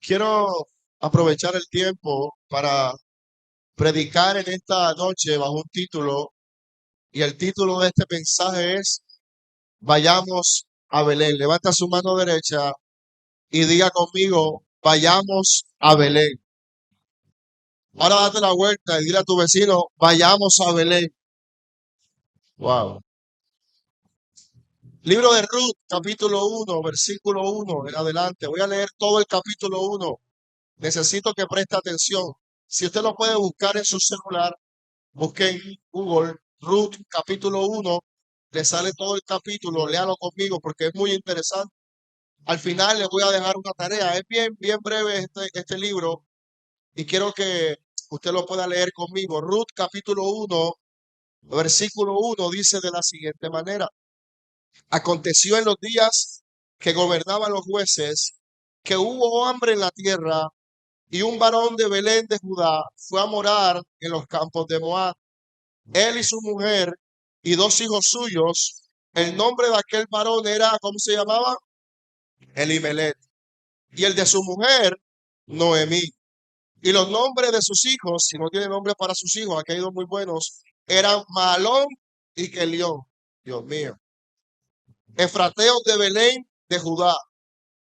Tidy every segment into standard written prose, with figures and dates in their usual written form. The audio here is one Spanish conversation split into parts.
Quiero aprovechar el tiempo para predicar en esta noche bajo un título, y el título de este mensaje es Vayamos a Belén. Levanta su mano derecha y diga conmigo, vayamos a Belén. Ahora date la vuelta y dile a tu vecino, vayamos a Belén. Wow. Libro de Ruth, capítulo 1, versículo 1 en adelante. Voy a leer todo el capítulo 1. Necesito que preste atención. Si usted lo puede buscar en su celular, busque en Google Ruth capítulo 1, le sale todo el capítulo, léalo conmigo porque es muy interesante. Al final les voy a dejar una tarea, es bien breve este libro y quiero que usted lo pueda leer conmigo. Ruth capítulo 1, versículo 1 dice de la siguiente manera: Aconteció en los días que gobernaban los jueces que hubo hambre en la tierra, y un varón de Belén de Judá fue a morar en los campos de Moab, él y su mujer y dos hijos suyos. El nombre de aquel varón era, ¿cómo se llamaba? Elimelech. Y el de su mujer, Noemí. Y los nombres de sus hijos, si no tiene nombre para sus hijos, aquí hay dos muy buenos, eran Mahalón y Kelión. Dios mío. Efrateos de Belén de Judá.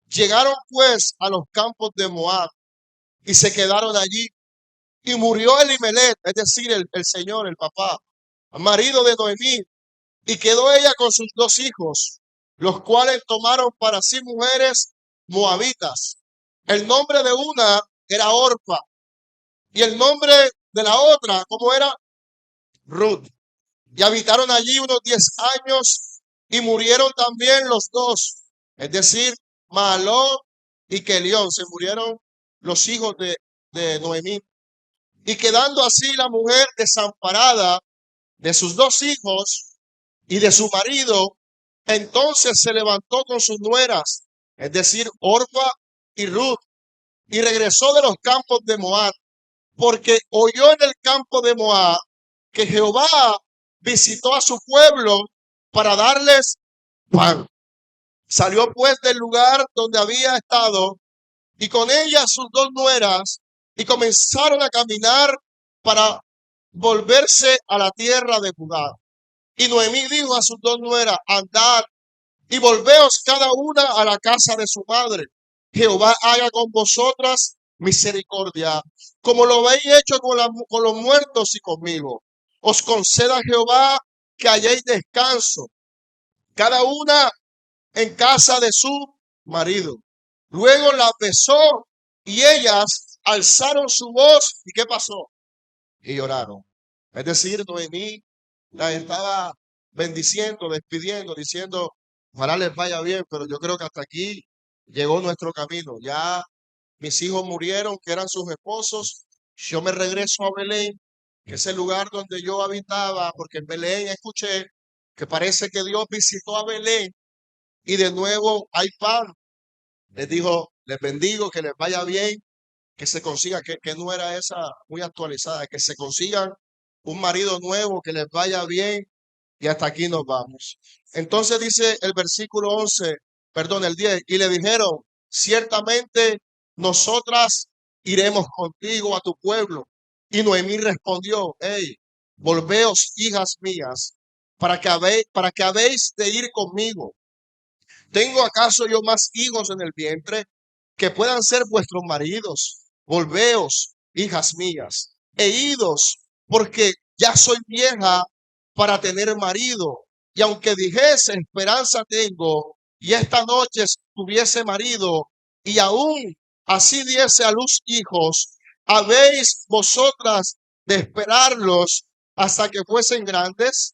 Llegaron pues a los campos de Moab y se quedaron allí. Y murió Elimelech, es decir, el señor, el papá, marido de Noemí. Y quedó ella con sus dos hijos, los cuales tomaron para sí mujeres moabitas. El nombre de una era Orpa y el nombre de la otra, ¿cómo era? Ruth. Y habitaron allí unos 10 años y murieron también los dos, es decir, Mahalón y Kelión. Se murieron los hijos de Noemí. Y quedando así la mujer desamparada de sus dos hijos y de su marido, entonces se levantó con sus nueras, es decir, Orpa y Ruth, y regresó de los campos de Moab, porque oyó en el campo de Moab que Jehová visitó a su pueblo para darles pan. Salió pues del lugar donde había estado y con ella sus dos nueras, y comenzaron a caminar para volverse a la tierra de Judá. Y Noemí dijo a sus dos nueras: andad y volveos cada una a la casa de su madre. Jehová haga con vosotras misericordia, como lo habéis hecho con los muertos y conmigo. Os conceda Jehová que halléis descanso, cada una en casa de su marido. Luego la besó y ellas alzaron su voz. ¿Y qué pasó? Y lloraron. Es decir, Noemí la estaba bendiciendo, despidiendo, diciendo, ojalá les vaya bien, pero yo creo que hasta aquí llegó nuestro camino. Ya mis hijos murieron, que eran sus esposos. Yo me regreso a Belén, que es el lugar donde yo habitaba, porque en Belén escuché que parece que Dios visitó a Belén y de nuevo hay pan. Les dijo, les bendigo, que les vaya bien, que se consiga, que no era esa muy actualizada, que se consigan un marido nuevo, que les vaya bien, y hasta aquí nos vamos. Entonces dice el versículo 11, perdón, el 10, y le dijeron, ciertamente nosotras iremos contigo a tu pueblo. Y Noemí respondió, hey, volveos, hijas mías, para que habéis de ir conmigo. ¿Tengo acaso yo más hijos en el vientre que puedan ser vuestros maridos? Volveos, hijas mías, e idos, porque ya soy vieja para tener marido. Y aunque dijese, esperanza tengo, y esta noche tuviese marido, y aún así diese a luz hijos, ¿habéis vosotras de esperarlos hasta que fuesen grandes?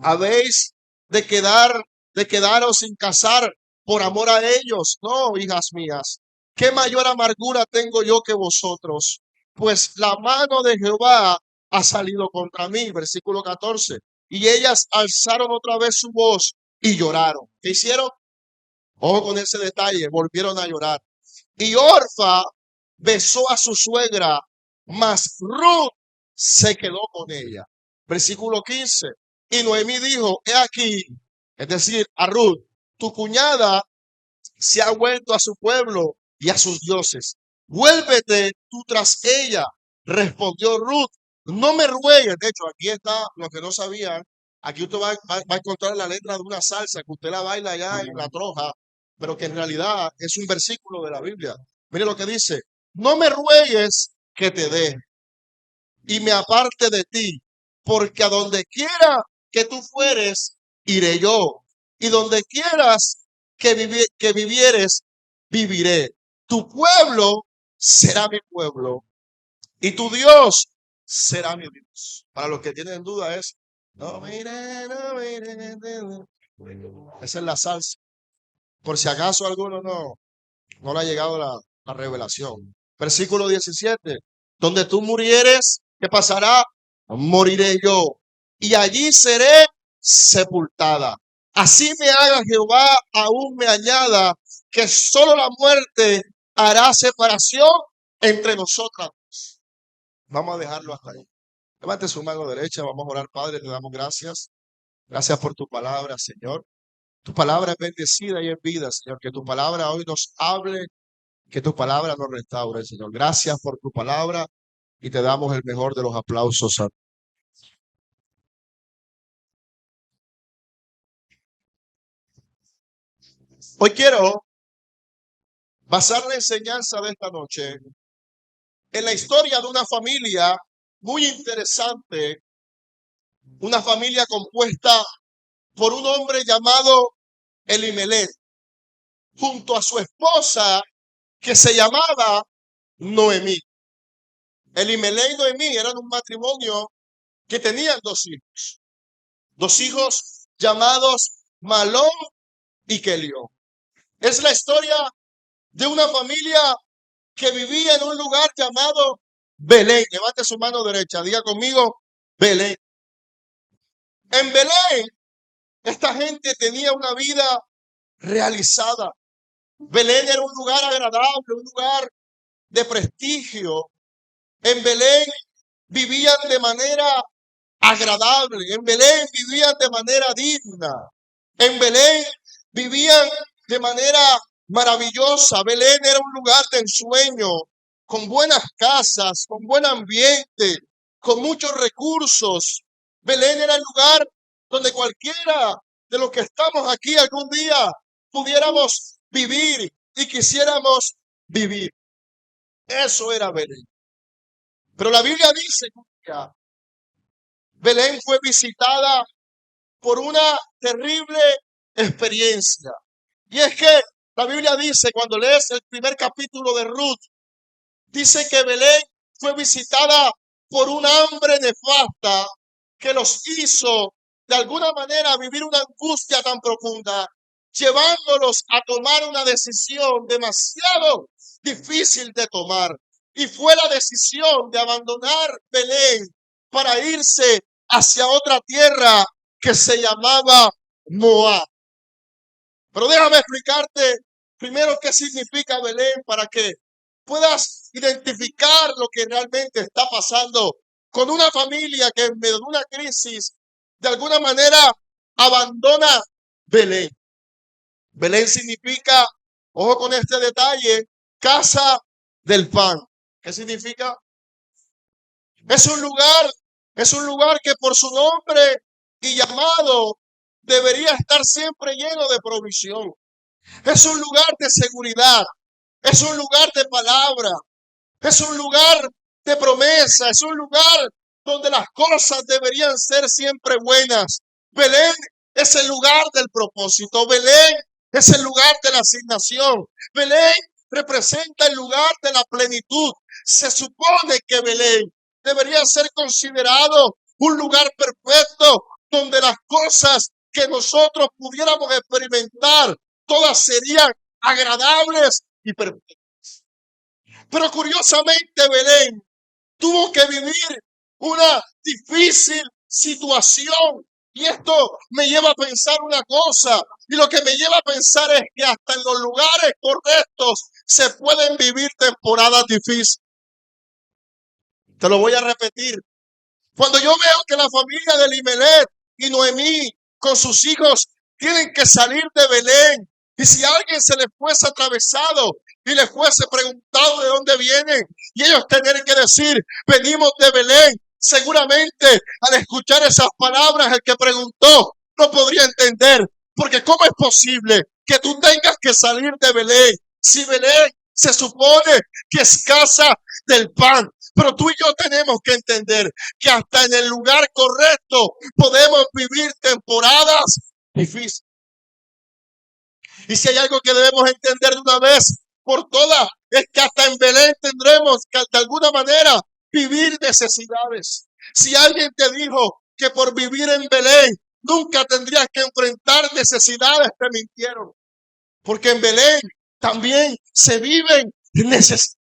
¿Habéis de quedaros sin casar por amor a ellos? No, hijas mías, qué mayor amargura tengo yo que vosotros, pues la mano de Jehová ha salido contra mí. Versículo 14. Y ellas alzaron otra vez su voz y lloraron. ¿Qué hicieron? Ojo con ese detalle, volvieron a llorar. Y Orfa besó a su suegra, mas Ruth se quedó con ella. Versículo 15. Y Noemí dijo, he aquí, es decir, a Ruth, tu cuñada se ha vuelto a su pueblo y a sus dioses. vuélvete tú tras ella. Respondió Ruth, no me ruegues. De hecho, aquí está lo que no sabían. Aquí usted va a encontrar la letra de una salsa que usted la baila allá en la troja, pero que en realidad es un versículo de la Biblia. Mire lo que dice, no me ruegues que te dé y me aparte de ti, porque a donde quiera que tú fueres, iré yo, y donde quieras que vivieres, viviré. Tu pueblo será mi pueblo, y tu Dios será mi Dios. Para los que tienen duda es, no mire, no mire, esa es la salsa. Por si acaso alguno no le ha llegado la revelación. Versículo 17. Donde tú murieres, ¿qué pasará? Moriré yo. Y allí seré sepultada. Así me haga Jehová, aún me añada, que solo la muerte hará separación entre nosotras. Vamos a dejarlo hasta ahí. Levante su mano derecha, vamos a orar, Padre, te damos gracias. Gracias por tu palabra, Señor. Tu palabra es bendecida y es vida, Señor. Que tu palabra hoy nos hable, que tu palabra nos restaure, Señor. Gracias por tu palabra y te damos el mejor de los aplausos. Hoy quiero basar la enseñanza de esta noche en la historia de una familia muy interesante, una familia compuesta por un hombre llamado Elimelech, junto a su esposa que se llamaba Noemí. Elimelech y Noemí eran un matrimonio que tenían dos hijos llamados Malón y Kelión. Es la historia de una familia que vivía en un lugar llamado Belén. Levante su mano derecha, diga conmigo, Belén. En Belén, esta gente tenía una vida realizada. Belén era un lugar agradable, un lugar de prestigio. En Belén vivían de manera agradable. En Belén vivían de manera digna. En Belén vivían de manera maravillosa. Belén era un lugar de ensueño, con buenas casas, con buen ambiente, con muchos recursos. Belén era el lugar donde cualquiera de los que estamos aquí algún día pudiéramos vivir y quisiéramos vivir. Eso era Belén. Pero la Biblia dice que Belén fue visitada por una terrible experiencia. Y es que la Biblia dice, cuando lees el primer capítulo de Ruth, dice que Belén fue visitada por un hambre nefasta que los hizo de alguna manera vivir una angustia tan profunda, llevándolos a tomar una decisión demasiado difícil de tomar. Y fue la decisión de abandonar Belén para irse hacia otra tierra que se llamaba Moab. Pero déjame explicarte primero qué significa Belén para que puedas identificar lo que realmente está pasando con una familia que en medio de una crisis de alguna manera abandona Belén. Belén significa, ojo con este detalle, casa del pan. ¿Qué significa? Es un lugar que por su nombre y llamado debería estar siempre lleno de provisión. Es un lugar de seguridad, es un lugar de palabra, es un lugar de promesa, es un lugar donde las cosas deberían ser siempre buenas. Belén es el lugar del propósito, Belén es el lugar de la asignación, Belén representa el lugar de la plenitud. Se supone que Belén debería ser considerado un lugar perfecto donde las cosas que nosotros pudiéramos experimentar todas serían agradables y perfectas. Pero curiosamente Belén tuvo que vivir una difícil situación. Y esto me lleva a pensar una cosa. Y lo que me lleva a pensar es que hasta en los lugares correctos se pueden vivir temporadas difíciles. Te lo voy a repetir. Cuando yo veo que la familia de Elimelech y Noemí con sus hijos tienen que salir de Belén, y si alguien se les fuese atravesado y les fuese preguntado de dónde vienen, y ellos tenían que decir, venimos de Belén, seguramente al escuchar esas palabras el que preguntó no podría entender, porque ¿cómo es posible que tú tengas que salir de Belén? Si Belén se supone que es casa del pan, pero tú y yo tenemos que entender que hasta en el lugar correcto podemos vivir temporadas difíciles. Y si hay algo que debemos entender de una vez por todas, es que hasta en Belén tendremos que de alguna manera vivir necesidades. Si alguien te dijo que por vivir en Belén nunca tendrías que enfrentar necesidades, te mintieron. Porque en Belén también se viven necesidades.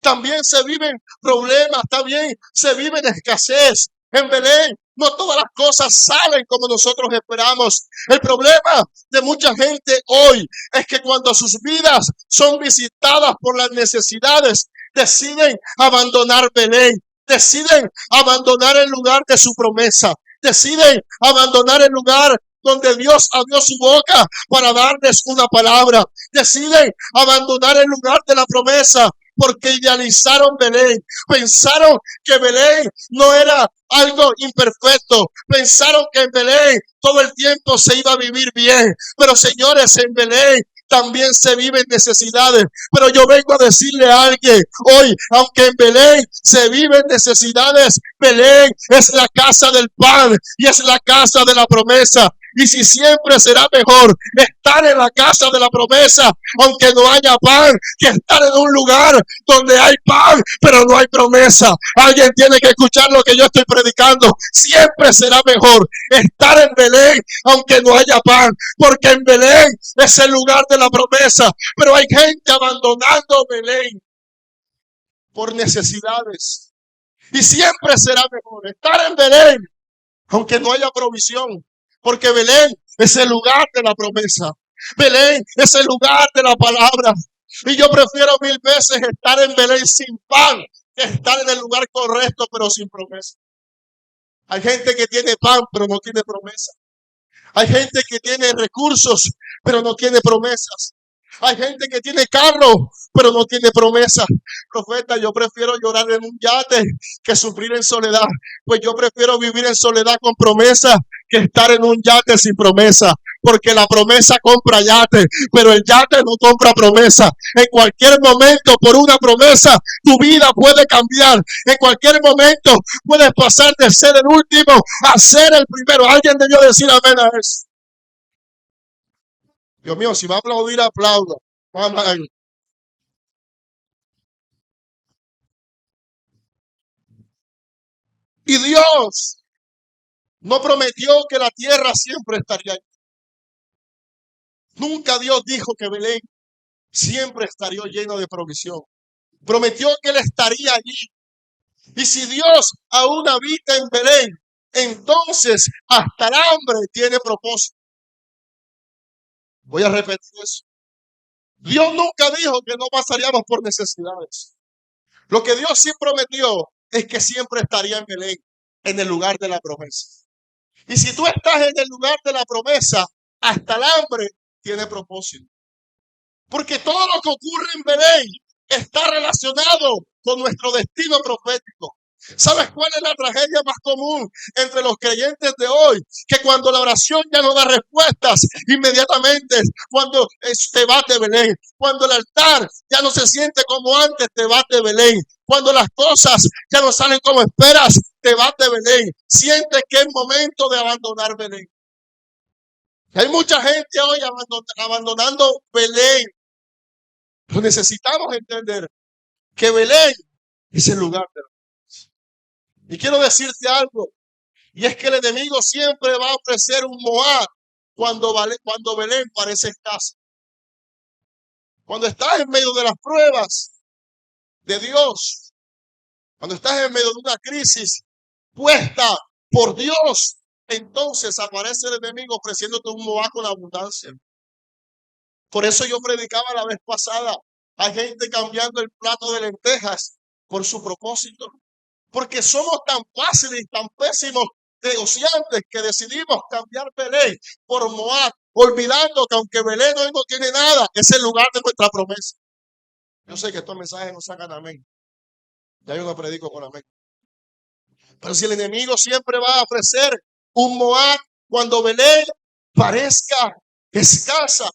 También se viven problemas, también se vive escasez. En Belén no todas las cosas salen como nosotros esperamos. El problema de mucha gente hoy es que cuando sus vidas son visitadas por las necesidades, deciden abandonar Belén, deciden abandonar el lugar de su promesa, deciden abandonar el lugar donde Dios abrió su boca para darles una palabra, deciden abandonar el lugar de la promesa porque idealizaron Belén, pensaron que Belén no era algo imperfecto, pensaron que en Belén todo el tiempo se iba a vivir bien, pero señores, en Belén también se viven necesidades, pero yo vengo a decirle a alguien hoy, aunque en Belén se viven necesidades, Belén es la casa del pan y es la casa de la promesa. Y si siempre será mejor estar en la casa de la promesa, aunque no haya pan, que estar en un lugar donde hay pan, pero no hay promesa. Alguien tiene que escuchar lo que yo estoy predicando. Siempre será mejor estar en Belén, aunque no haya pan, porque en Belén es el lugar de la promesa. Pero hay gente abandonando Belén por necesidades. Y siempre será mejor estar en Belén, aunque no haya provisión. Porque Belén es el lugar de la promesa. Belén es el lugar de la palabra. Y yo prefiero 1000 veces estar en Belén sin pan que estar en el lugar correcto pero sin promesa. Hay gente que tiene pan pero no tiene promesa. Hay gente que tiene recursos pero no tiene promesas. Hay gente que tiene carro, pero no tiene promesa. Profeta, yo prefiero llorar en un yate que sufrir en soledad. Pues yo prefiero vivir en soledad con promesa que estar en un yate sin promesa. Porque la promesa compra yate, pero el yate no compra promesa. En cualquier momento, por una promesa, tu vida puede cambiar. En cualquier momento, puedes pasar de ser el último a ser el primero. Alguien debió decir amén a eso. Dios mío, si va a aplaudir, aplauda. Amén. Y Dios no prometió que la tierra siempre estaría allí. Nunca Dios dijo que Belén siempre estaría lleno de provisión. Prometió que Él estaría allí. Y si Dios aún habita en Belén, entonces hasta el hambre tiene propósito. Voy a repetir eso. Dios nunca dijo que no pasaríamos por necesidades. Lo que Dios sí prometió es que siempre estaría en Belén, en el lugar de la promesa. Y si tú estás en el lugar de la promesa, hasta el hambre tiene propósito. Porque todo lo que ocurre en Belén está relacionado con nuestro destino profético. ¿Sabes cuál es la tragedia más común entre los creyentes de hoy? Que cuando la oración ya no da respuestas inmediatamente, cuando te vas de Belén, cuando el altar ya no se siente como antes, te vas de Belén, cuando las cosas ya no salen como esperas, te vas de Belén. Sientes que es momento de abandonar Belén. Hay mucha gente hoy abandonando Belén. Pero necesitamos entender que Belén es el lugar de la promesa. Y quiero decirte algo, y es que el enemigo siempre va a ofrecer un Moab cuando Belén parece escasa. Cuando estás en medio de las pruebas de Dios, cuando estás en medio de una crisis puesta por Dios, entonces aparece el enemigo ofreciéndote un Moab con abundancia. Por eso yo predicaba la vez pasada, hay gente cambiando el plato de lentejas por su propósito. Porque somos tan fáciles y tan pésimos negociantes que decidimos cambiar Belén por Moab, olvidando que aunque Belén hoy no tiene nada, es el lugar de nuestra promesa. Yo sé que estos mensajes no sacan amén. Ya yo no predico con amén. Pero si el enemigo siempre va a ofrecer un Moab cuando Belén parezca escasa,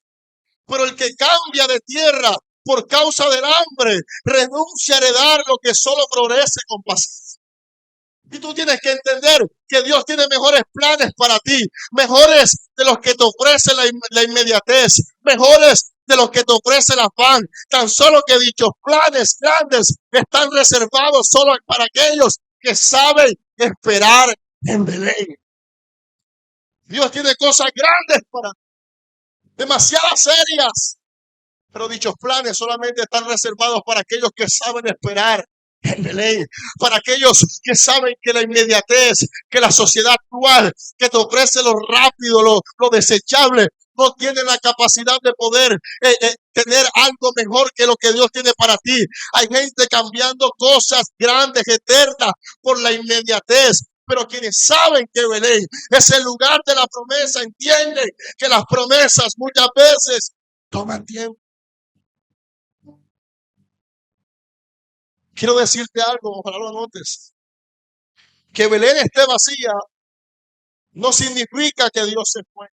pero el que cambia de tierra por causa del hambre renuncia a heredar lo que solo progrese con paciencia. Y tú tienes que entender que Dios tiene mejores planes para ti, mejores de los que te ofrece la inmediatez, mejores de los que te ofrece el afán. Tan solo que dichos planes grandes están reservados solo para aquellos que saben esperar en Belén. Dios tiene cosas grandes para demasiadas serias, pero dichos planes solamente están reservados para aquellos que saben esperar en Belén, para aquellos que saben que la inmediatez, que la sociedad actual, que te ofrece lo rápido, lo desechable, no tiene la capacidad de poder tener algo mejor que lo que Dios tiene para ti. Hay gente cambiando cosas grandes, eternas, por la inmediatez. Pero quienes saben que Belén es el lugar de la promesa, entienden que las promesas muchas veces toman tiempo. Quiero decirte algo, ojalá lo notes. Que Belén esté vacía no significa que Dios se fue.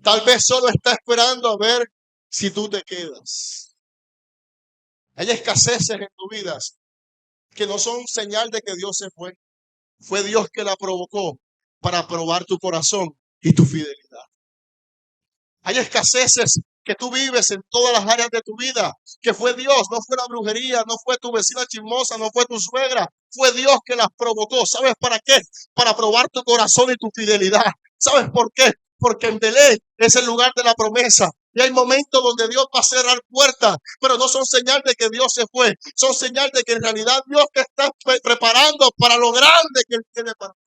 Tal vez solo está esperando a ver si tú te quedas. Hay escaseces en tu vida que no son señal de que Dios se fue. Fue Dios que la provocó para probar tu corazón y tu fidelidad. Hay escaseces que tú vives en todas las áreas de tu vida, que fue Dios, no fue la brujería, no fue tu vecina chismosa, no fue tu suegra, fue Dios que las provocó. ¿Sabes para qué? Para probar tu corazón y tu fidelidad. ¿Sabes por qué? Porque en Belén es el lugar de la promesa. Y hay momentos donde Dios va a cerrar puertas, pero no son señal de que Dios se fue. Son señal de que en realidad Dios te está preparando para lo grande que Él tiene para ti.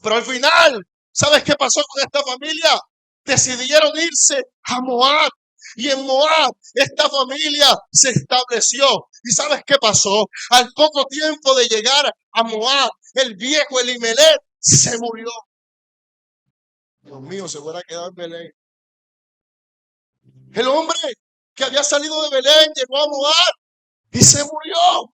Pero al final, ¿sabes qué pasó con esta familia? Decidieron irse a Moab. Y en Moab esta familia se estableció. ¿Y sabes qué pasó? Al poco tiempo de llegar a Moab, el viejo Elimelech se murió. Dios mío, se hubiera quedado en Belén. El hombre que había salido de Belén llegó a Moab y se murió.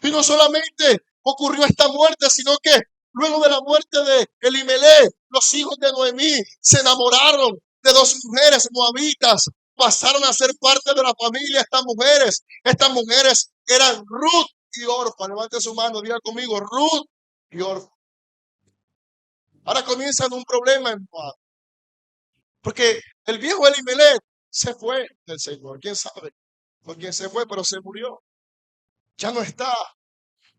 Y no solamente ocurrió esta muerte, sino que luego de la muerte de Elimelech, los hijos de Noemí se enamoraron de dos mujeres moabitas, pasaron a ser parte de la familia. Estas mujeres eran Ruth y Orfa. Levante su mano, diga conmigo, Ruth y Orfa. Ahora comienzan un problema en Moab, porque el viejo Elimelech se fue del Señor. ¿Quién sabe por quién se fue? Pero se murió. Ya no está.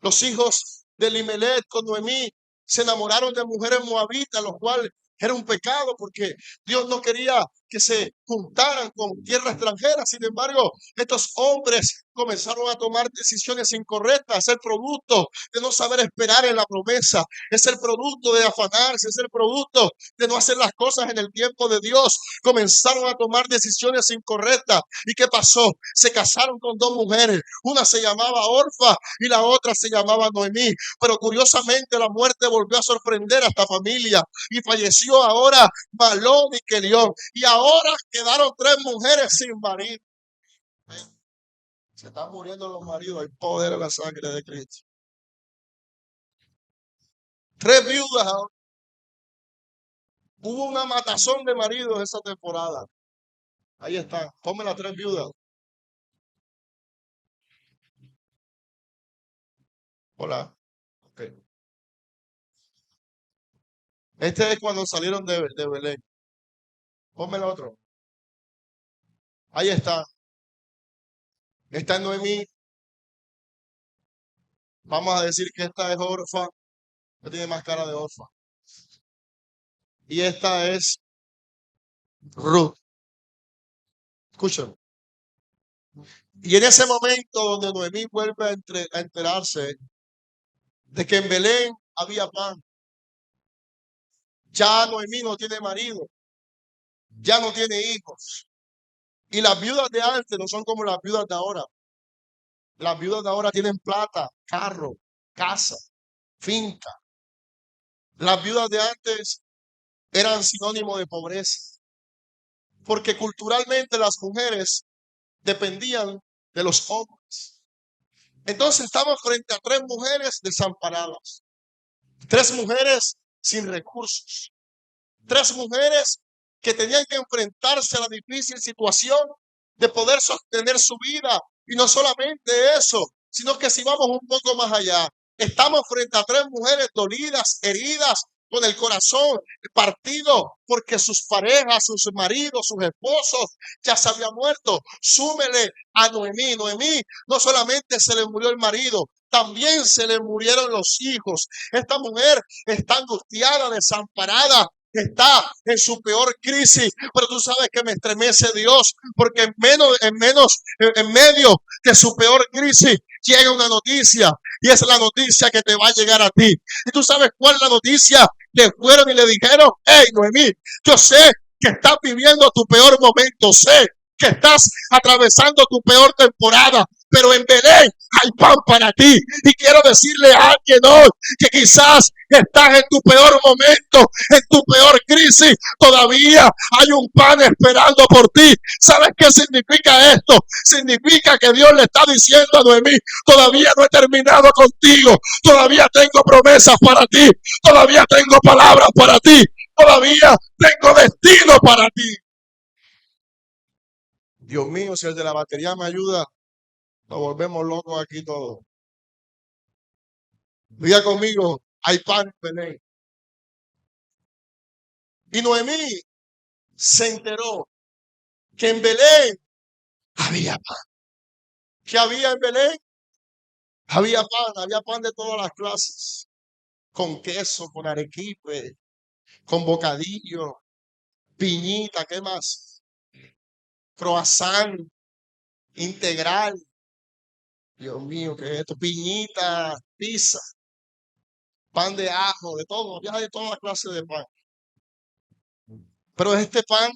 Los hijos de Elimelech con Noemí se enamoraron de mujeres moabitas, lo cual era un pecado porque Dios no quería que se juntaran con tierra extranjera. Sin embargo, estos hombres comenzaron a tomar decisiones incorrectas. Es el producto de no saber esperar en la promesa. Es el producto de afanarse. Es el producto de no hacer las cosas en el tiempo de Dios. Comenzaron a tomar decisiones incorrectas. ¿Y qué pasó? Se casaron con dos mujeres. Una se llamaba Orfa y la otra se llamaba Noemí. Pero curiosamente la muerte volvió a sorprender a esta familia y falleció ahora Malón y Kelión. Y ahora quedaron tres mujeres sin marido. Se están muriendo los maridos. Hay poder en la sangre de Cristo. Tres viudas ahora. Hubo una matazón de maridos esa temporada. Ahí están. Ponme las tres viudas. Hola. Okay. Este es cuando salieron de Belén. Ponme el otro. Ahí está. Esta es Noemí. Vamos a decir que esta es Orfa. No tiene más cara de Orfa. Y esta es Ruth. Escuchen. Y en ese momento donde Noemí vuelve a enterarse de que en Belén había pan, ya Noemí no tiene marido, ya no tiene hijos. Y las viudas de antes no son como las viudas de ahora. Las viudas de ahora tienen plata, carro, casa, finca. Las viudas de antes eran sinónimo de pobreza, porque culturalmente las mujeres dependían de los hombres. Entonces estamos frente a 3 mujeres desamparadas, 3 mujeres sin recursos, 3 mujeres que tenían que enfrentarse a la difícil situación de poder sostener su vida. Y no solamente eso, sino que si vamos un poco más allá, estamos frente a 3 mujeres dolidas, heridas, con el corazón partido porque sus parejas, sus maridos, sus esposos ya se habían muerto. Súmele a Noemí. Noemí no solamente se le murió el marido, también se le murieron los hijos. Esta mujer está angustiada, desamparada, está en su peor crisis, pero tú sabes que me estremece Dios, porque en medio de su peor crisis llega una noticia, y es la noticia que te va a llegar a ti. Y tú sabes cuál es la noticia. Le fueron y le dijeron: hey, Noemí, yo sé que estás viviendo tu peor momento, sé que estás atravesando tu peor temporada, pero en Belén hay pan para ti. Y quiero decirle a alguien hoy que quizás estás en tu peor momento, en tu peor crisis, todavía hay un pan esperando por ti. ¿Sabes qué significa esto? Significa que Dios le está diciendo a Noemí: todavía no he terminado contigo, todavía tengo promesas para ti, todavía tengo palabras para ti, todavía tengo destino para ti. Dios mío, si el de la batería me ayuda, nos volvemos locos aquí todos. Diga conmigo: hay pan en Belén. Y Noemí se enteró que en Belén había pan. ¿Qué había en Belén? Había pan de todas las clases, con queso, con arequipe, con bocadillo, piñita, ¿qué más? Croissant integral. Dios mío, ¿qué es esto? Piñita, pizza, pan de ajo, de todo, había de todas las clases de pan. Pero este pan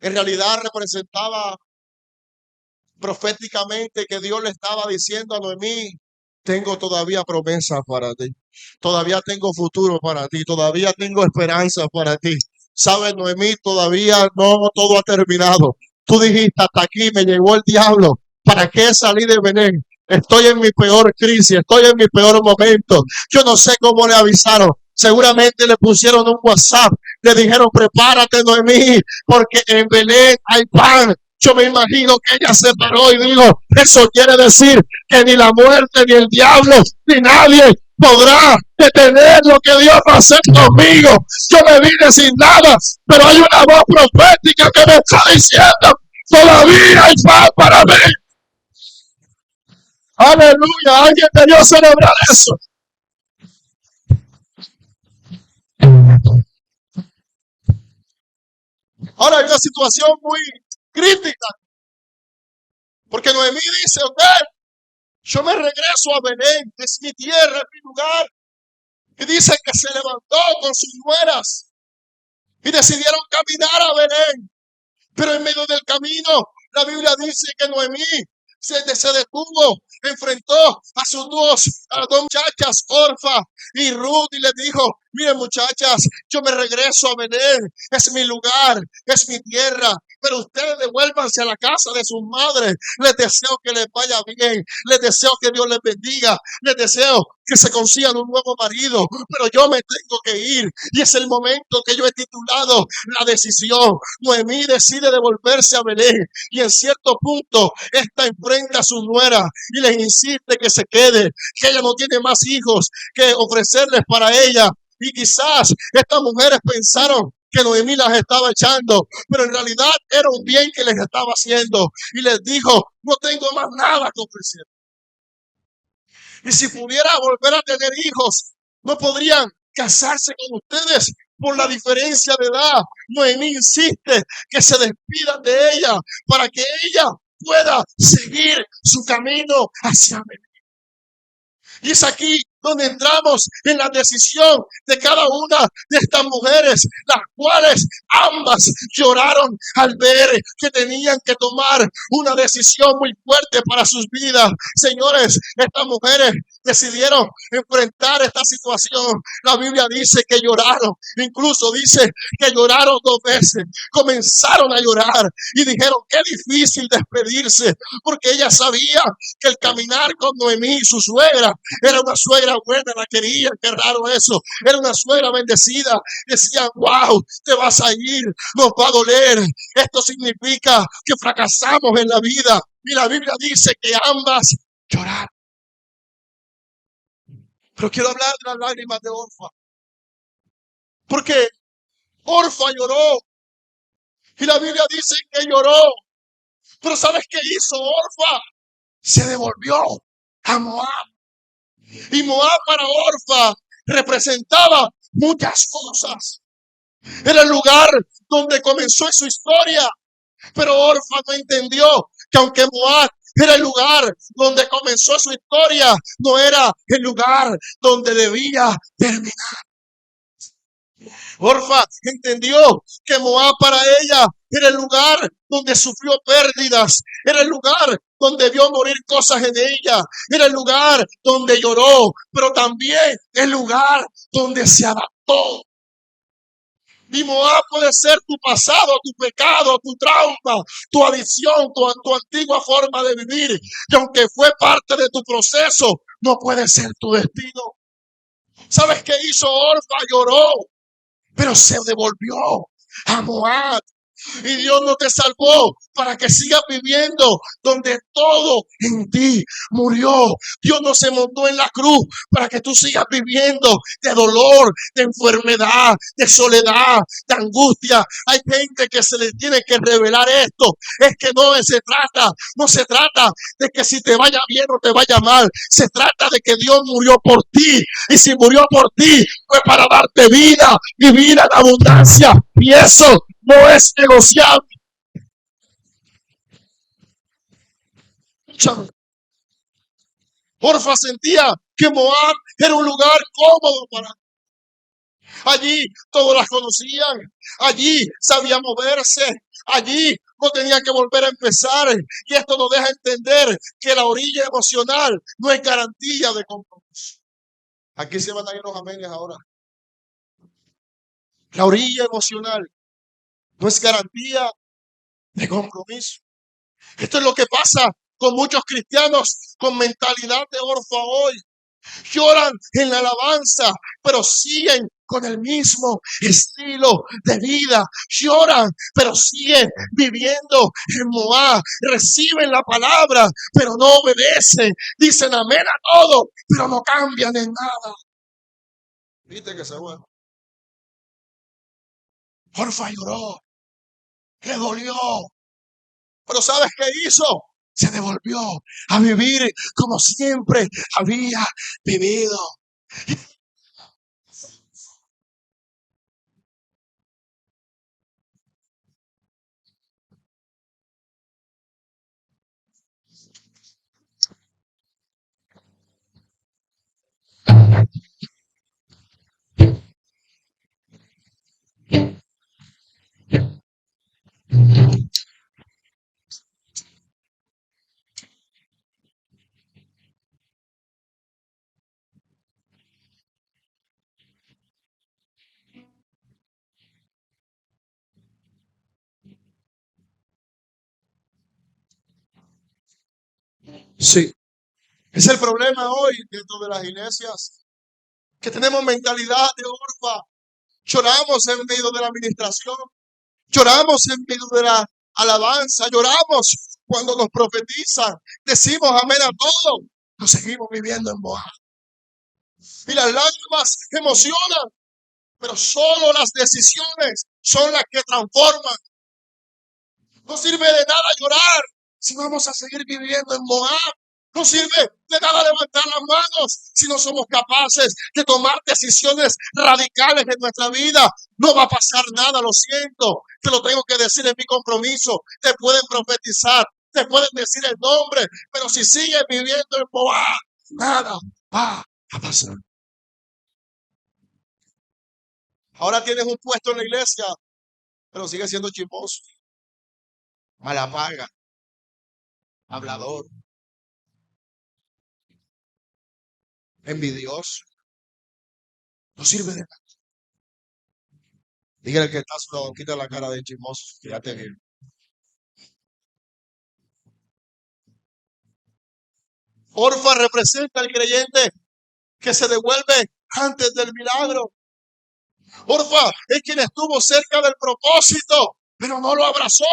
en realidad representaba proféticamente que Dios le estaba diciendo a Noemí: tengo todavía promesas para ti, todavía tengo futuro para ti, todavía tengo esperanza para ti. Sabes, Noemí, todavía no todo ha terminado. Tú dijiste: hasta aquí me llegó el diablo, ¿para qué salí de Belén? Estoy en mi peor crisis, estoy en mi peor momento. Yo no sé cómo le avisaron. Seguramente le pusieron un WhatsApp, le dijeron: prepárate, Noemí, porque en Belén hay pan. Yo me imagino que ella se paró y dijo: eso quiere decir que ni la muerte, ni el diablo, ni nadie podrá detener lo que Dios va a hacer conmigo. Yo me vine sin nada, pero hay una voz profética que me está diciendo: todavía hay pan para mí. Aleluya, alguien debió celebrar eso. Ahora hay una situación muy crítica, porque Noemí dice: ok, yo me regreso a Belén, es mi tierra, es mi lugar. Y dice que se levantó con sus nueras y decidieron caminar a Belén. Pero en medio del camino, la Biblia dice que Noemí se detuvo, enfrentó a sus dos muchachas, Orfa y Ruth, y les dijo: miren, muchachas, yo me regreso a Belén, es mi lugar, es mi tierra, pero ustedes devuélvanse a la casa de sus madres. Les deseo que les vaya bien, les deseo que Dios les bendiga, les deseo que se consigan un nuevo marido, pero yo me tengo que ir, y es el momento que yo he titulado La Decisión. Noemí decide devolverse a Belén, y en cierto punto esta enfrenta a su nuera y les insiste que se quede, que ella no tiene más hijos que ofrecerles para ella. Y quizás estas mujeres pensaron que Noemí las estaba echando, pero en realidad era un bien que les estaba haciendo, y les dijo: no tengo más nada que ofrecer. Y si pudiera volver a tener hijos, no podrían casarse con ustedes por la diferencia de edad. Noemí insiste que se despidan de ella para que ella pueda seguir su camino hacia Belén. Y es aquí donde entramos en la decisión de cada una de estas mujeres, las cuales ambas lloraron al ver que tenían que tomar una decisión muy fuerte para sus vidas. Señores, estas mujeres decidieron enfrentar esta situación, la Biblia dice que lloraron, incluso dice que lloraron 2 veces, comenzaron a llorar y dijeron qué difícil despedirse, porque ella sabía que el caminar con Noemí, su suegra, era una suegra buena, la querían, qué raro eso, era una suegra bendecida, decían, wow, te vas a ir, nos va a doler, esto significa que fracasamos en la vida, y la Biblia dice que ambas lloraron. Pero quiero hablar de las lágrimas de Orfa, porque Orfa lloró, y la Biblia dice que lloró, pero ¿sabes qué hizo Orfa? Se devolvió a Moab, y Moab para Orfa representaba muchas cosas. Era el lugar donde comenzó su historia, pero Orfa no entendió que aunque Moab era el lugar donde comenzó su historia, no era el lugar donde debía terminar. Orfa entendió que Moab para ella era el lugar donde sufrió pérdidas, era el lugar donde vio morir cosas en ella, era el lugar donde lloró, pero también el lugar donde se adaptó. Y Moab puede ser tu pasado, tu pecado, tu trauma, tu adicción, tu antigua forma de vivir. Y aunque fue parte de tu proceso, no puede ser tu destino. ¿Sabes qué hizo Orfa? Lloró, pero se devolvió a Moab. Y Dios no te salvó para que sigas viviendo donde todo en ti murió. Dios no se montó en la cruz para que tú sigas viviendo de dolor, de enfermedad, de soledad, de angustia. Hay gente que se le tiene que revelar esto. Es que no se trata de que si te vaya bien o te vaya mal. Se trata de que Dios murió por ti. Y si murió por ti, fue para darte vida y vida en abundancia. Y eso no es negociable. Orfa sentía que Moab era un lugar cómodo para allí. Todos las conocían. Allí sabía moverse. Allí no tenía que volver a empezar. Y esto nos deja entender que la orilla emocional no es garantía de compromiso. Aquí se van a ir los amenes ahora. La orilla emocional no es garantía de compromiso. Esto es lo que pasa con muchos cristianos con mentalidad de Orfa hoy. Lloran en la alabanza, pero siguen con el mismo estilo de vida. Lloran, pero siguen viviendo en Moab. Reciben la palabra, pero no obedecen. Dicen amén a todo, pero no cambian en nada. Viste que se fue. Orfa lloró, le dolió. Pero ¿sabes qué hizo? Se devolvió a vivir como siempre había vivido. Sí, es el problema hoy dentro de las iglesias, que tenemos mentalidad de Orfa. Lloramos en medio de la administración, lloramos en medio de la alabanza, lloramos cuando nos profetizan, decimos amén a todo, nos seguimos viviendo en Moab. Y las lágrimas emocionan, pero solo las decisiones son las que transforman. No sirve de nada llorar si vamos a seguir viviendo en Moab. No sirve de nada levantar las manos si no somos capaces de tomar decisiones radicales en nuestra vida. No va a pasar nada, lo siento. Te lo tengo que decir en mi compromiso. Te pueden profetizar, te pueden decir el nombre, pero si sigues viviendo en Moab, nada va a pasar. Ahora tienes un puesto en la iglesia, pero sigues siendo chismoso, mala paga, hablador. envidioso, no sirve de nada. Dígale que está a su lado, quita la cara de chismoso, fíjate bien. Orfa representa al creyente que se devuelve antes del milagro. Orfa es quien estuvo cerca del propósito, pero no lo abrazó.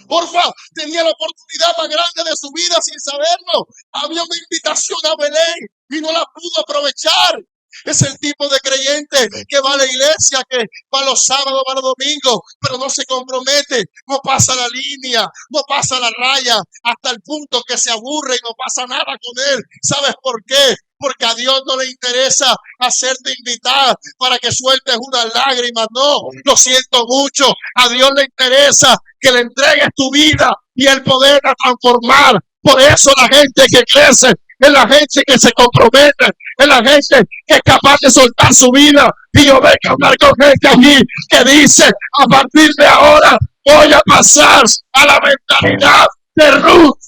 Orfa tenía la oportunidad más grande de su vida sin saberlo. Había una invitación a Belén y no la pudo aprovechar. Es el tipo de creyente que va a la iglesia, que va los sábados, va los domingos, pero no se compromete, no pasa la línea, no pasa la raya, hasta el punto que se aburre y no pasa nada con él. ¿Sabes por qué? Porque a Dios no le interesa hacerte invitar para que sueltes unas lágrimas. No, lo siento mucho. A Dios le interesa que le entregues tu vida y el poder a transformar. Por eso la gente que crece es la gente que se compromete, es la gente que es capaz de soltar su vida. Y yo vengo a hablar con gente aquí que dice, a partir de ahora voy a pasar a la mentalidad de Ruth.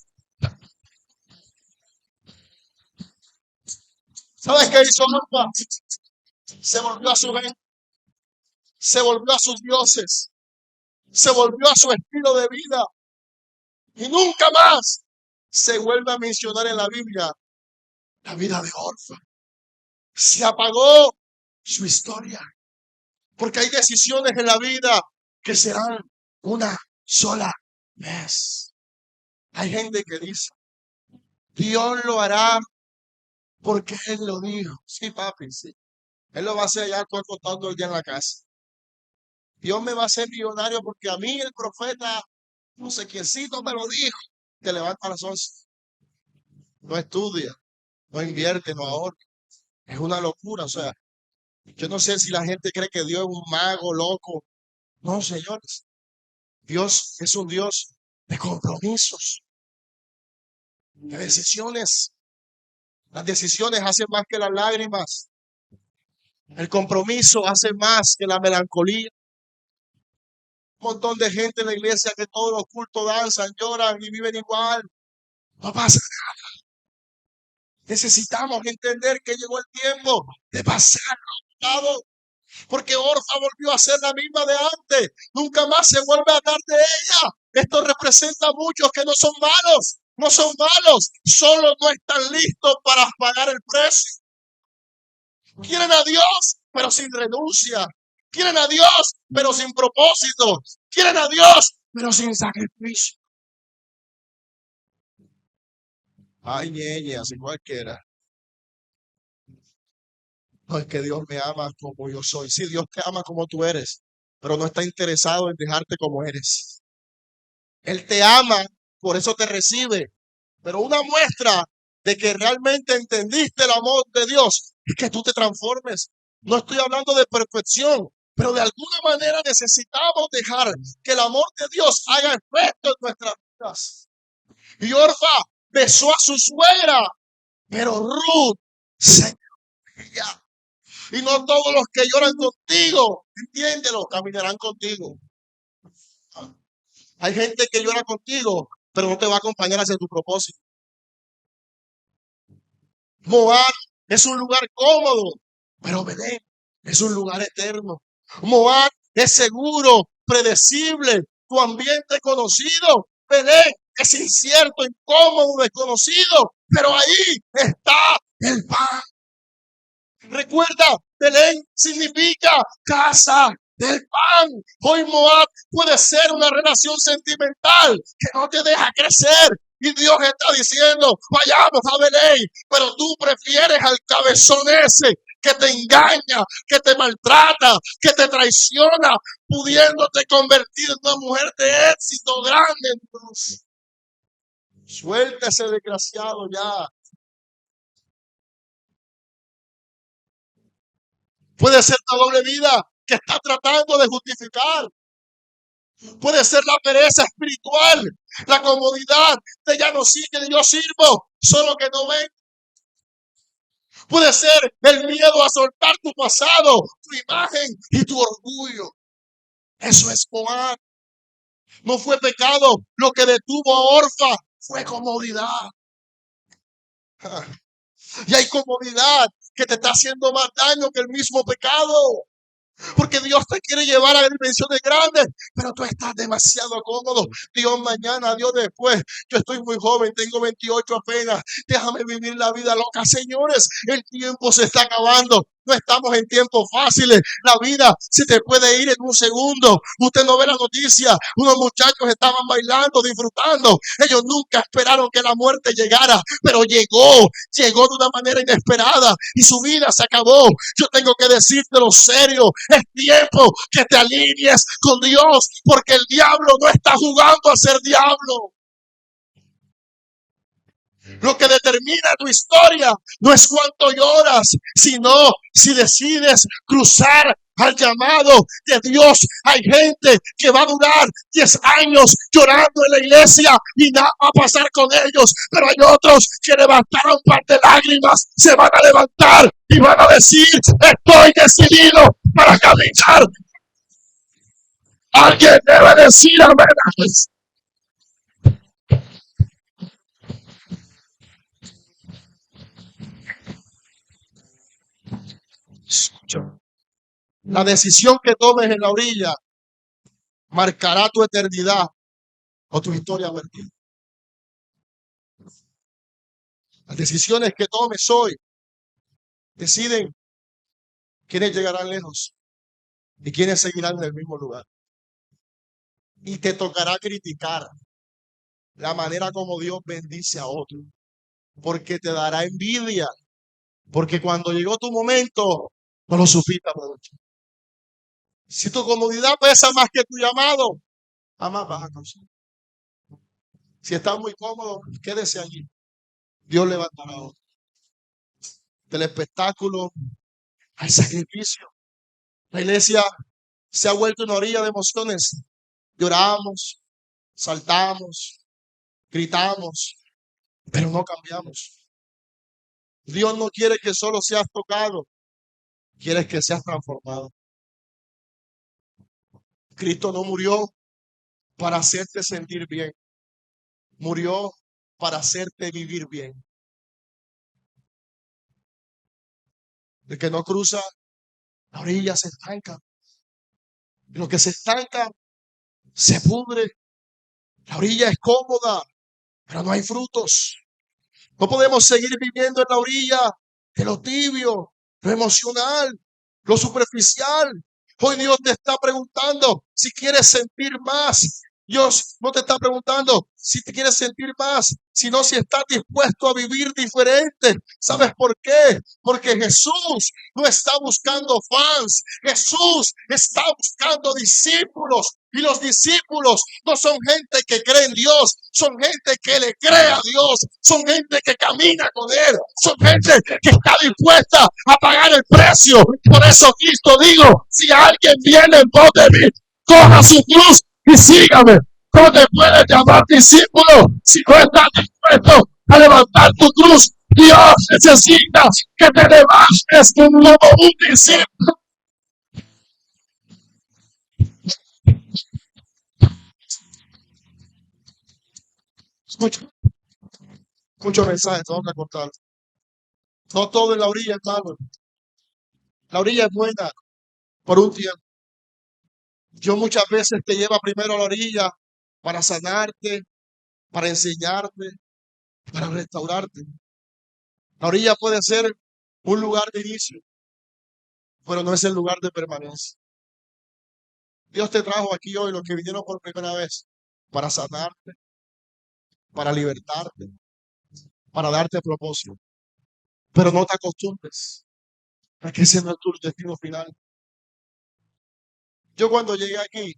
¿Sabes qué hizo Orfa? Se volvió a su gente, se volvió a sus dioses, se volvió a su estilo de vida y nunca más se vuelve a mencionar en la Biblia la vida de Orfa. Se apagó su historia, porque hay decisiones en la vida que serán una sola vez. Hay gente que dice, Dios lo hará porque Él lo dijo. Sí, papi, sí. Él lo va a hacer ya todo contando el día en la casa. Dios me va a hacer millonario porque a mí el profeta, no sé quiéncito me lo dijo. Te levanta a las 11. No estudia, no invierte, no ahorra. Es una locura. O sea, yo no sé si la gente cree que Dios es un mago loco. No, señores. Dios es un Dios de compromisos, de decisiones. Las decisiones hacen más que las lágrimas. El compromiso hace más que la melancolía. Un montón de gente en la iglesia que todos los cultos danzan, lloran y viven igual. No pasa nada. Necesitamos entender que llegó el tiempo de pasar a lado. Porque Orfa volvió a ser la misma de antes. Nunca más se vuelve a hablar de ella. Esto representa a muchos que no son malos. No son malos. Solo no están listos para pagar el precio. Quieren a Dios, pero sin renuncia. Quieren a Dios, pero sin propósito. Quieren a Dios, pero sin sacrificio. Ay, ñeñe, así cualquiera. No es que Dios me ama como yo soy. Sí, Dios te ama como tú eres, pero no está interesado en dejarte como eres. Él te ama, por eso te recibe. Pero una muestra de que realmente entendiste el amor de Dios es que tú te transformes. No estoy hablando de perfección, pero de alguna manera necesitamos dejar que el amor de Dios haga efecto en nuestras vidas. Y Orfa besó a su suegra, pero Ruth se quería. Y no todos los que lloran contigo, entiéndelo, caminarán contigo. Hay gente que llora contigo, pero no te va a acompañar hacia tu propósito. Moab es un lugar cómodo, pero Belén es un lugar eterno. Moab es seguro, predecible, tu ambiente conocido. Belén es incierto, incómodo, desconocido, pero ahí está el pan. Recuerda, Belén significa casa del pan. Hoy Moab puede ser una relación sentimental que no te deja crecer. Y Dios está diciendo, vayamos a Belén, pero tú prefieres al cabezón ese que te engaña, que te maltrata, que te traiciona, pudiéndote convertir en una mujer de éxito grande. Entonces, suelta ese desgraciado ya. Puede ser la doble vida que está tratando de justificar. Puede ser la pereza espiritual, la comodidad de ya no sirve, yo sirvo, solo que no ven. Puede ser el miedo a soltar tu pasado, tu imagen y tu orgullo. Eso es Moab. No fue pecado. Lo que detuvo a Orfa fue comodidad. Y hay comodidad que te está haciendo más daño que el mismo pecado. Porque Dios te quiere llevar a dimensiones grandes, pero tú estás demasiado cómodo. Dios mañana, Dios después. Yo estoy muy joven, tengo 28 apenas. Déjame vivir la vida loca. Señores, el tiempo se está acabando. No estamos en tiempos fáciles. La vida se te puede ir en un segundo. Usted no ve la noticia. Unos muchachos estaban bailando, disfrutando. Ellos nunca esperaron que la muerte llegara, pero llegó de una manera inesperada y su vida se acabó. Yo tengo que decirte lo serio. Es tiempo que te alinees con Dios, porque el diablo no está jugando a ser diablo. Lo que determina tu historia no es cuánto lloras, sino si decides cruzar al llamado de Dios. Hay gente que va a durar 10 años llorando en la iglesia y nada va a pasar con ellos, pero hay otros que levantaron un par de lágrimas, se van a levantar y van a decir: estoy decidido para caminar. Alguien debe decir amén. La decisión que tomes en la orilla marcará tu eternidad o tu historia perdida. Las decisiones que tomes hoy deciden quiénes llegarán lejos y quiénes seguirán en el mismo lugar. Y te tocará criticar la manera como Dios bendice a otros, porque te dará envidia, porque cuando llegó tu momento no lo supiste aprovechar. Si tu comodidad pesa más que tu llamado, jamás vas a conseguir. Si estás muy cómodo, quédese allí. Dios levantará a otro. Del espectáculo al sacrificio. La iglesia se ha vuelto una orilla de emociones. Lloramos, saltamos, gritamos, pero no cambiamos. Dios no quiere que solo seas tocado, quiere que seas transformado. Cristo no murió para hacerte sentir bien, murió para hacerte vivir bien. El que no cruza la orilla se estanca. Y lo que se estanca se pudre. La orilla es cómoda, pero no hay frutos. No podemos seguir viviendo en la orilla de lo tibio, lo emocional, lo superficial. Hoy Dios te está preguntando si quieres sentir más. Dios no te está preguntando si te quieres sentir más, sino si estás dispuesto a vivir diferente. ¿Sabes por qué? Porque Jesús no está buscando fans. Jesús está buscando discípulos. Y los discípulos no son gente que cree en Dios, son gente que le cree a Dios, son gente que camina con Él, son gente que está dispuesta a pagar el precio. Por eso Cristo dijo: si alguien viene en pos de mí, coja su cruz y sígame. ¿Cómo te puedes llamar discípulo si no estás dispuesto a levantar tu cruz? Dios necesita que te levantes como un discípulo. Muchos mensajes, tengo que cortar. No todo en la orilla es malo. La orilla es buena por un tiempo. Dios muchas veces te lleva primero a la orilla para sanarte, para enseñarte, para restaurarte. La orilla puede ser un lugar de inicio, pero no es el lugar de permanencia. Dios te trajo aquí hoy, los que vinieron por primera vez, para sanarte, para libertarte, para darte propósito. Pero no te acostumbres a que ese no es tu destino final. Yo cuando llegué aquí,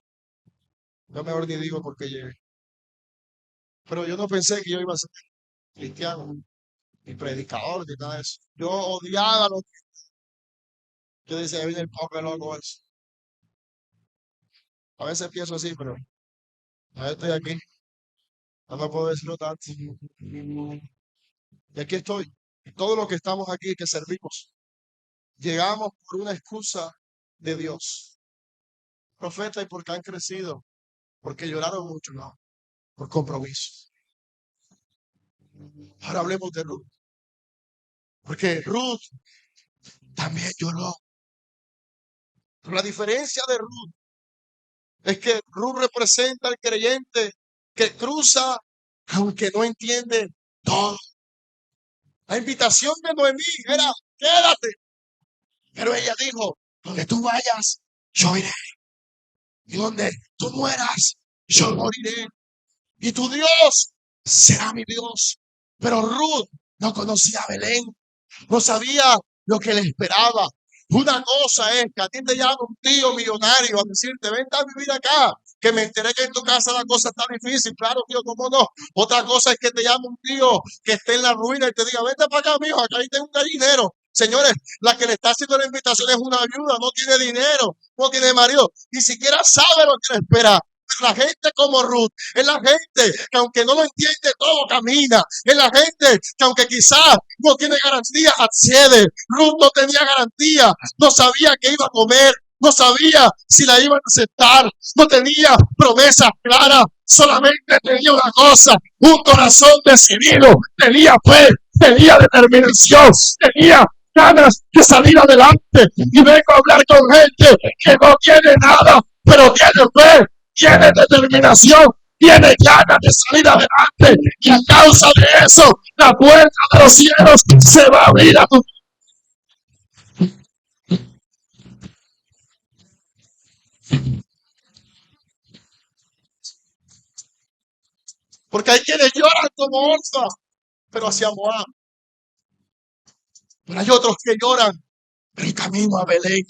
yo mejor ni digo por qué llegué, pero yo no pensé que yo iba a ser cristiano, ni predicador, ni nada de eso. Yo odiaba lo que yo decía: viene el pobre loco eso. A veces pienso así, pero a estoy aquí, no puedo decirlo tanto. Y aquí estoy. Y todos los que estamos aquí, que servimos, llegamos por una excusa de Dios. Profeta, y porque han crecido, porque lloraron mucho, no, por compromiso. Ahora hablemos de Ruth. Porque Ruth también lloró. Pero la diferencia de Ruth es que Ruth representa al creyente que cruza aunque no entiende todo. La invitación de Noemí era: quédate. Pero ella dijo: donde tú vayas, yo iré. Y donde tú mueras, yo moriré. Y tu Dios será mi Dios. Pero Ruth no conocía a Belén, no sabía lo que le esperaba. Una cosa es que a ti te llama un tío millonario a decirte: vente a vivir acá, que me enteré que en tu casa la cosa está difícil. Claro, tío, cómo no. Otra cosa es que te llama un tío que esté en la ruina y te diga: vente para acá, mijo, acá tengo un gallinero. Señores, la que le está haciendo la invitación es una viuda, no tiene dinero, no tiene marido, ni siquiera sabe lo que le espera. La gente como Ruth es la gente que aunque no lo entiende todo camina. Es la gente que aunque quizás no tiene garantía accede. Ruth no tenía garantía, no sabía qué iba a comer, no sabía si la iban a aceptar, no tenía promesas claras, solamente tenía una cosa: un corazón decidido, tenía fe, tenía determinación, tenía ganas de salir adelante. Y vengo a hablar con gente que no tiene nada, pero tiene fe, tiene determinación, tiene ganas de salir adelante, y a causa de eso la puerta de los cielos se va a abrir a tu. Porque hay quienes lloran como Orfa, pero hacia Moab. Pero hay otros que lloran el camino a Belén.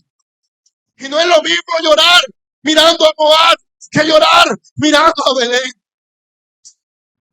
Y no es lo mismo llorar mirando a Moab que llorar mirando a Belén.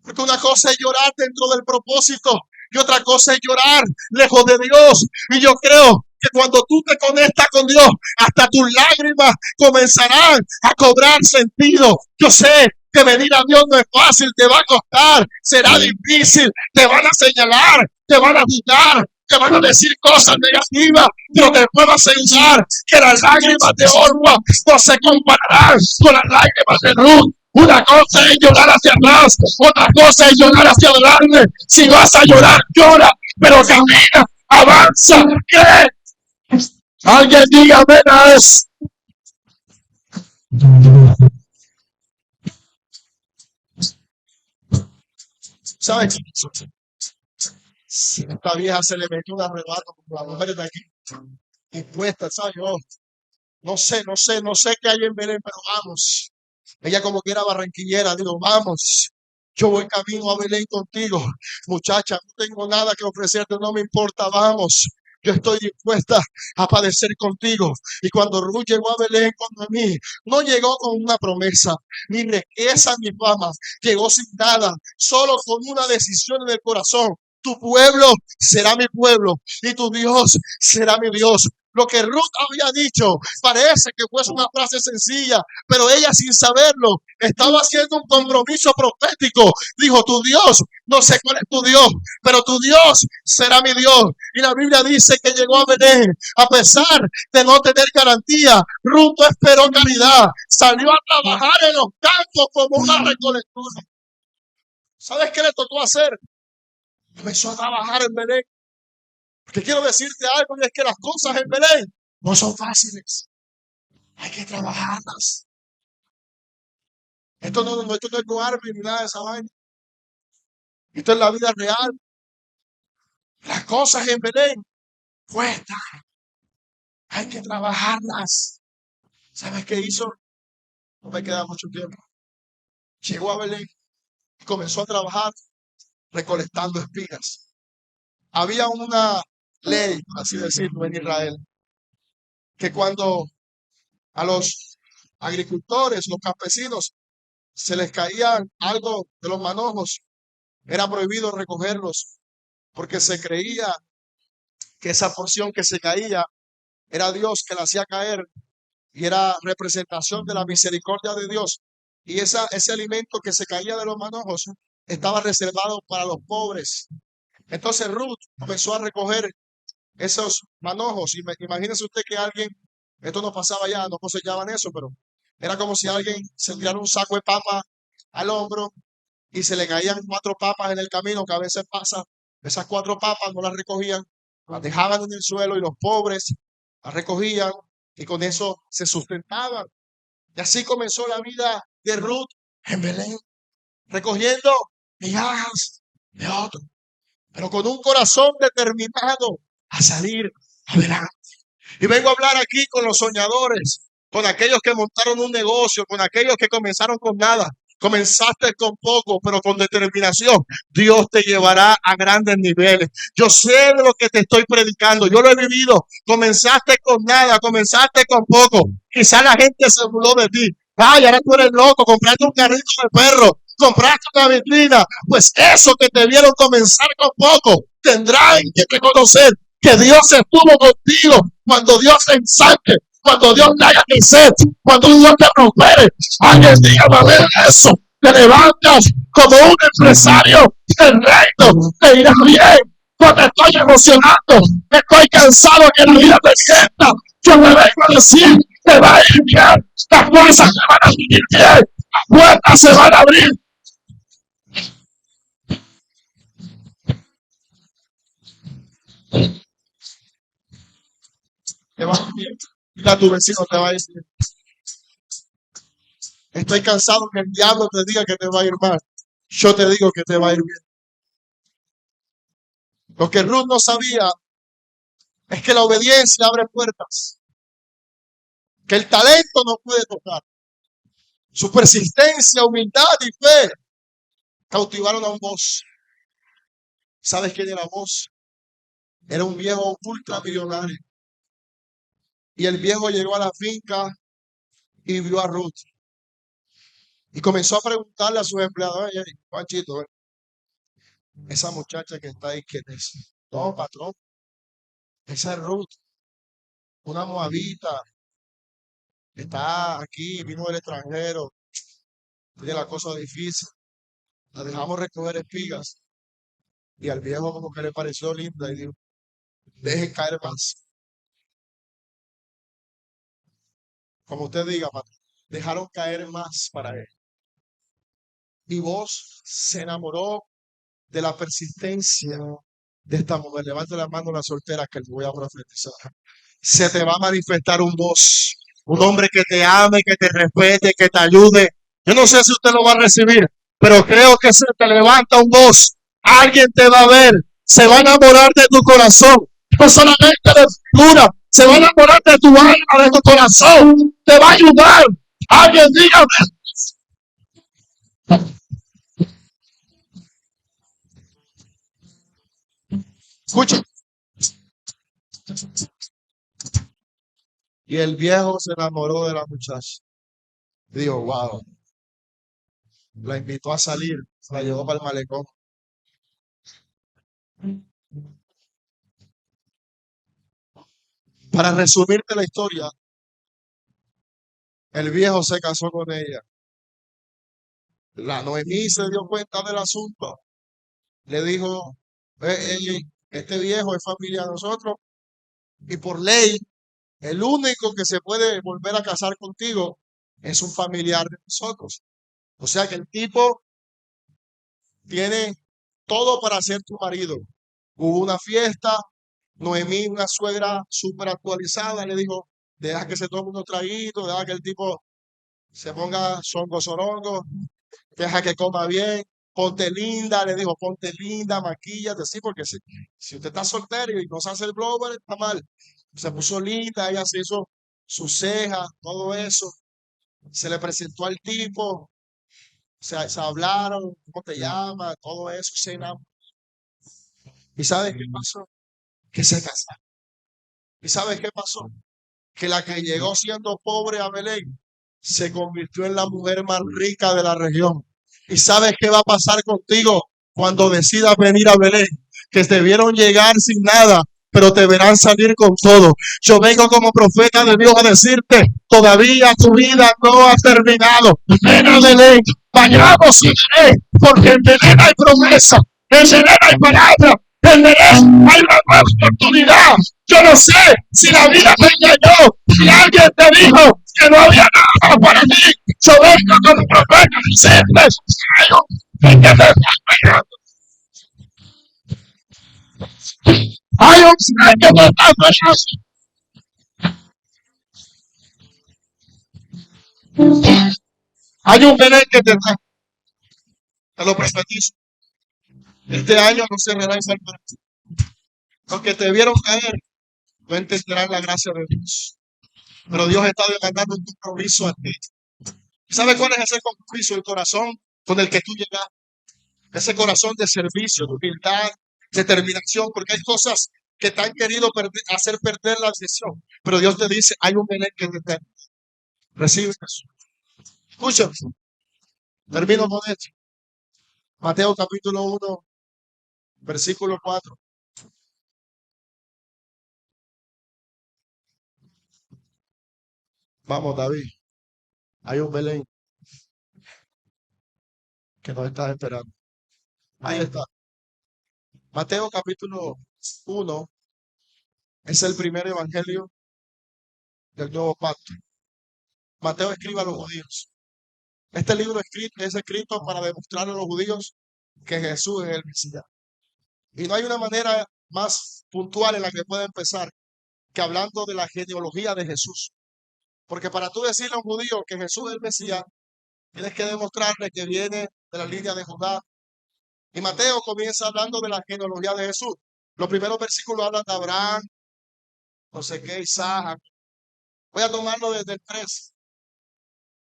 Porque una cosa es llorar dentro del propósito y otra cosa es llorar lejos de Dios. Y yo creo que cuando tú te conectas con Dios, hasta tus lágrimas comenzarán a cobrar sentido. Yo sé que venir a Dios no es fácil, te va a costar, será difícil, te van a señalar, te van a dudar, te van a decir cosas negativas, pero te puedo asegurar que las lágrimas de Orfa no se compararán con las lágrimas de Ruth. Una cosa es llorar hacia atrás, otra cosa es llorar hacia adelante. Si vas a llorar, llora, pero camina, avanza, cree. Alguien diga amén a eso. ¿Sabes? Esta vieja se le metió un arrebato con las mujeres de aquí. Impuesta, ¿sabes? Yo no sé qué hay en Belén, pero vamos. Ella como que era barranquillera, digo, vamos. Yo voy camino a Belén contigo. Muchacha, no tengo nada que ofrecerte, no me importa, vamos. Yo estoy dispuesta a padecer contigo. Y cuando Ruth llegó a Belén con mí, no llegó con una promesa, ni riqueza, ni fama. Llegó sin nada, solo con una decisión en el corazón: tu pueblo será mi pueblo y tu Dios será mi Dios. Lo que Ruth había dicho parece que fuese una frase sencilla, pero ella, sin saberlo, estaba haciendo un compromiso profético. Dijo: tu Dios, no sé cuál es tu Dios, pero tu Dios será mi Dios. Y la Biblia dice que llegó a Belén a pesar de no tener garantía. Ruth no esperó caridad, salió a trabajar en los campos como una recolectora. ¿Sabes qué le tocó hacer? Empezó a trabajar en Belén. Porque quiero decirte algo, y es que las cosas en Belén no son fáciles. Hay que trabajarlas. Esto no es Army ni nada de esa vaina. Esto es la vida real. Las cosas en Belén cuestan. Hay que trabajarlas. ¿Sabes qué hizo? No me queda mucho tiempo. Llegó a Belén y comenzó a trabajar recolectando espigas. Había una ley, por así decirlo, en Israel, que cuando a los agricultores, los campesinos, se les caía algo de los manojos, era prohibido recogerlos, porque se creía que esa porción que se caía era Dios que la hacía caer y era representación de la misericordia de Dios. Y ese alimento que se caía de los manojos estaba reservado para los pobres. Entonces Ruth comenzó a recoger esos manojos. Imagínese usted que alguien, esto no pasaba ya, no cosechaban eso, pero era como si alguien se tirara un saco de papa al hombro y se le caían 4 papas en el camino, que a veces pasa. Esas 4 papas no las recogían Las dejaban en el suelo y los pobres las recogían y con eso se sustentaban. Y así comenzó la vida de Ruth en Belén, recogiendo migajas de otros, pero con un corazón determinado a salir adelante. Y vengo a hablar aquí con los soñadores, con aquellos que montaron un negocio, con aquellos que comenzaron con nada. Comenzaste con poco, pero con determinación. Dios te llevará a grandes niveles. Yo sé de lo que te estoy predicando. Yo lo he vivido. Comenzaste con nada, comenzaste con poco. Quizá la gente se burló de ti. Ay, ahora tú eres loco. Compraste un carrito de perro. Compraste una vitrina. Pues eso que te vieron comenzar con poco, tendrán que reconocer que Dios estuvo contigo cuando Dios te ensanche, cuando Dios te haga crecer, cuando Dios te prospere. Alguien diga, va a ver eso. Te levantas como un empresario del reino, te irá bien. Yo te estoy emocionando, estoy cansado que la vida te sienta. Yo me vengo a decir, te va a ir bien, las cosas se van a vivir bien, las puertas se van a abrir. Te va a ir bien. Mira a tu vecino, te va a ir bien. Estoy cansado que el diablo te diga que te va a ir mal. Yo te digo que te va a ir bien. Lo que Ruth no sabía es que la obediencia abre puertas, que el talento no puede tocar. Su persistencia, humildad y fe cautivaron a un boss. ¿Sabes quién era boss? Era un viejo ultramillonario. Y el viejo llegó a la finca y vio a Ruth. Y comenzó a preguntarle a sus empleados, oye, Juanchito, esa muchacha que está ahí, ¿quién es? No, patrón, esa es Ruth, una moabita. Está aquí, vino del extranjero, tiene la cosa difícil. La dejamos recoger espigas. Y al viejo como que le pareció linda y dijo, deje caer más. Como usted diga, patrón, dejaron caer más para él. Y vos se enamoró de la persistencia de esta mujer. Levante la mano a la soltera que le voy a profetizar. Se te va a manifestar un voz, un hombre que te ame, que te respete, que te ayude. Yo no sé si usted lo va a recibir, pero creo que se te levanta un voz. Alguien te va a ver, se va a enamorar de tu corazón, no solamente de figura, se va a enamorar de tu alma, de tu corazón, te va a ayudar. Alguien dígame. Escucha. Y el viejo se enamoró de la muchacha. Dijo, wow. La invitó a salir, la llevó para el malecón. Para resumirte la historia, el viejo se casó con ella. La Noemí se dio cuenta del asunto. Le dijo, este viejo es familia de nosotros y por ley, el único que se puede volver a casar contigo es un familiar de nosotros. O sea que el tipo tiene todo para ser tu marido. Hubo una fiesta, Noemí, una suegra súper actualizada, le dijo, deja que se tome unos traguitos, deja que el tipo se ponga songo sorongo, deja que coma bien, ponte linda, le dijo, ponte linda, maquíllate, sí, porque si usted está soltero y no se hace el blower, está mal. Se puso linda, ella se hizo sus cejas, todo eso, se le presentó al tipo, se hablaron, ¿cómo te llamas? Todo eso, se enamoró. ¿Y sabes qué pasó? Que se casaron. ¿Y sabes qué pasó? Que la que llegó siendo pobre a Belén se convirtió en la mujer más rica de la región. ¿Y sabes qué va a pasar contigo cuando decidas venir a Belén? Que te vieron llegar sin nada, pero te verán salir con todo. Yo vengo como profeta de Dios a decirte, todavía tu vida no ha terminado. Ven a Belén, vayamos a Belén, porque en Belén hay promesa, en Belén hay palabra, en Belén hay una nueva oportunidad. Yo no sé si la vida te engañó, si alguien te dijo que no había nada para ti. Yo vengo como profeta a decirte, que te estás esperando. Hay un Belén que te está esperando. Hay un Belén que te está. Te lo profetizo. Este año no cerrará esa puerta. Los que te vieron caer no entenderán la gracia de Dios. Pero Dios está demandando un compromiso a ti. ¿Sabe cuál es ese compromiso? El corazón con el que tú llegas. Ese corazón de servicio, de humildad, determinación, porque hay cosas que te han querido hacer perder la decisión. Pero Dios te dice, hay un Belén que te recibe eso. Escúchame. Termino con esto. Mateo capítulo 1, versículo 4. Vamos, David. Hay un Belén que nos está esperando. Ahí está. Mateo capítulo 1 es el primer evangelio del nuevo pacto. Mateo escribe a los judíos. Este libro es escrito para demostrar a los judíos que Jesús es el Mesías. Y no hay una manera más puntual en la que pueda empezar que hablando de la genealogía de Jesús. Porque para tú decirle a un judío que Jesús es el Mesías, tienes que demostrarle que viene de la línea de Judá. Y Mateo comienza hablando de la genealogía de Jesús. Los primeros versículos hablan de Abraham, no sé qué, Isaac. Voy a tomarlo desde el 3,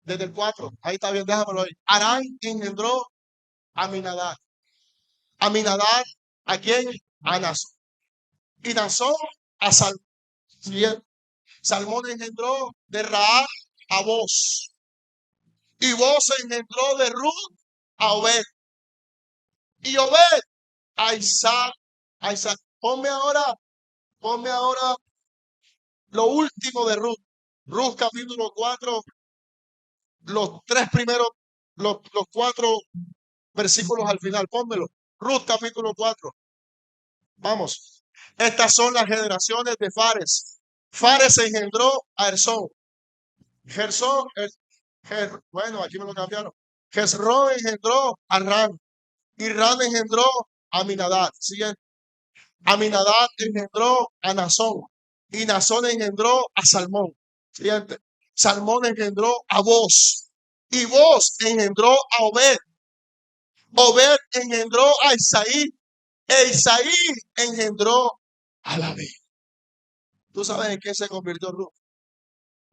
desde el 4. Ahí está bien, déjamelo ahí. Arán engendró a Aminadab. Aminadab, ¿a quién? A Nazón. Y Nazón a Salmón. Salmón engendró de Rahab a Boz. Y Boz engendró de Ruth a Obed. Y Obed a Isaac. Ponme ahora lo último de Ruth. Ruth capítulo 4, los 3 primeros, los 4 versículos al final. Pónmelo. Ruth capítulo 4. Vamos. Estas son las generaciones de Fares. Fares engendró a Herzón. Bueno, aquí me lo cambiaron. Hezrón engendró a Ram. Y Ram engendró a Aminadab. Siguiente. Aminadab engendró a Nazón. Y Nazón engendró a Salmón. Siguiente. Salmón engendró a Boz. Y Boz engendró a Obed. Obed engendró a Isaí. E Isaí engendró a David. ¿Tú sabes en qué se convirtió Ruth?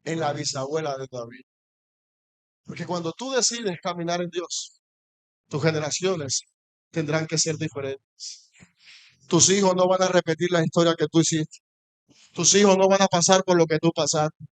En la bisabuela de David. Porque cuando tú decides caminar en Dios, tus generaciones tendrán que ser diferentes. Tus hijos no van a repetir la historia que tú hiciste. Tus hijos no van a pasar por lo que tú pasaste.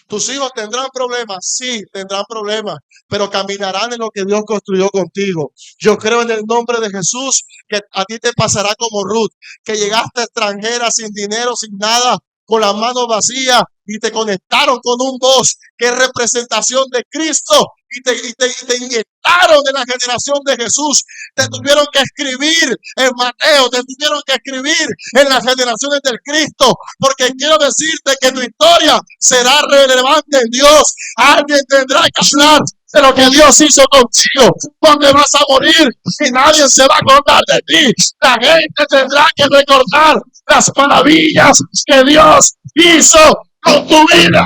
Tus hijos tendrán problemas, sí, tendrán problemas, pero caminarán en lo que Dios construyó contigo. Yo creo en el nombre de Jesús que a ti te pasará como Ruth, que llegaste extranjera sin dinero, sin nada, con las manos vacías y te conectaron con un voz que es representación de Cristo y te inyectaron en la generación de Jesús. Te tuvieron que escribir en Mateo, te tuvieron que escribir en las generaciones del Cristo, porque quiero decirte que tu historia será relevante en Dios. Alguien tendrá que hablar de lo que Dios hizo contigo, donde vas a morir y nadie se va a acordar de ti. La gente tendrá que recordar las maravillas que Dios hizo con tu vida.